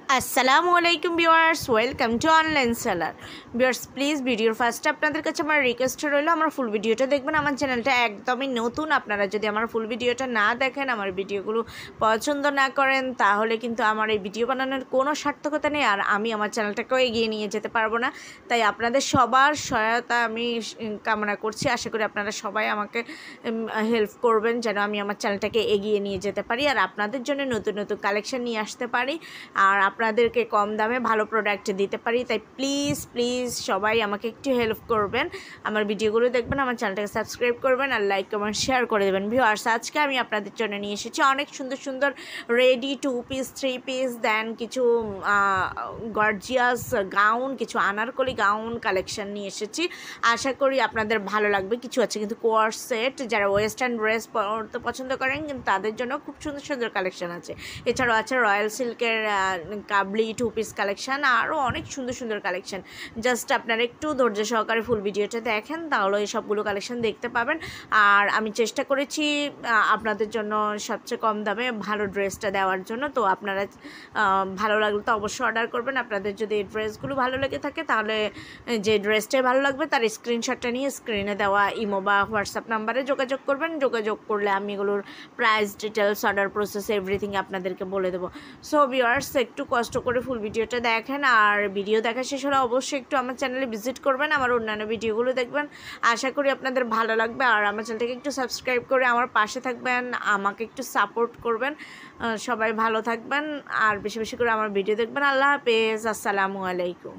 আসসালামু আলাইকুম viewers, welcome to online seller. Viewers please ভিডিওর ফার্স্টে আপনাদের কাছে আমার রিকোয়েস্ট রইলো আমার ফুল ভিডিওটা দেখবেন। আমার চ্যানেলটা একদমই নতুন, আপনারা যদি আমার ফুল ভিডিওটা না দেখেন, আমার ভিডিওগুলো পছন্দ না করেন, তাহলে কিন্তু আমার এই ভিডিও বানানোর কোনো সার্থকতা নেই, আর আমি আমার চ্যানেলটাকেও এগিয়ে নিয়ে যেতে পারবো না। তাই আপনাদের সবার সহায়তা আমি কামনা করছি। আশা করি আপনারা সবাই আমাকে হেল্প করবেন যেন আমি আমার চ্যানেলটাকে এগিয়ে নিয়ে যেতে পারি, আর আপনাদের জন্য নতুন নতুন কালেকশন নিয়ে আসতে পারি, আর আপনাদেরকে কম দামে ভালো প্রোডাক্ট দিতে পারি। তাই প্লিজ প্লিজ সবাই আমাকে একটু হেল্প করবেন, আমার ভিডিওগুলো দেখবেন, আমার চ্যানেলটাকে সাবস্ক্রাইব করবেন, আর লাইক কমেন্ট শেয়ার করে দেবেন। ভিউয়ার্স আজকে আমি আপনাদের জন্য নিয়ে এসেছি অনেক সুন্দর সুন্দর রেডি 2 পিস 3 পিস দেন কিছু গর্জিয়াস গাউন, কিছু আনারকলি গাউন কালেকশন নিয়ে এসেছি। আশা করি আপনাদের ভালো লাগবে। কিছু আছে কিন্তু কোয়ার্স সেট, যারা ওয়েস্টার্ন ড্রেস পরতে পছন্দ করেন কিন্তু তাদের জন্য খুব সুন্দর সুন্দর কালেকশন আছে। এছাড়াও আছে রয়্যাল সিল্কের কাবলি 2 পিস কালেকশান, আরও অনেক সুন্দর সুন্দর কালেকশান। জাস্ট আপনারা একটু ধৈর্য সহকারে ফুল ভিডিওটা দেখেন, তাহলে এই সবগুলো কালেকশান দেখতে পাবেন। আর আমি চেষ্টা করেছি আপনাদের জন্য সবচেয়ে কম দামে ভালো ড্রেসটা দেওয়ার জন্য। তো আপনারা ভালো লাগলে তো অবশ্যই অর্ডার করবেন। আপনাদের যদি এই ড্রেসগুলো ভালো লেগে থাকে, তাহলে যে ড্রেসটাই ভালো লাগবে তার স্ক্রিনশটটা নিয়ে স্ক্রিনে দেওয়া ইমো বা হোয়াটসঅ্যাপ নাম্বারে যোগাযোগ করবেন। যোগাযোগ করলে আমি এগুলোর price details, order process, everything আপনাদেরকে বলে দেবো। সো ভিউয়ার্স একটু কষ্ট করে ফুল ভিডিওটা দেখেন, আর ভিডিও দেখা শেষ হলে অবশ্যই একটু আমার চ্যানেলে ভিজিট করবেন, আমার অন্যান্য ভিডিওগুলো দেখবেন। আশা করি আপনাদের ভালো লাগবে, আর আমার চ্যানেলটাকে একটু সাবস্ক্রাইব করে আমার পাশে থাকবেন, আমাকে একটু সাপোর্ট করবেন। সবাই ভালো থাকবেন আর বেশি বেশি করে আমার ভিডিও দেখবেন। আল্লাহ হাফেজ, আসসালামু আলাইকুম।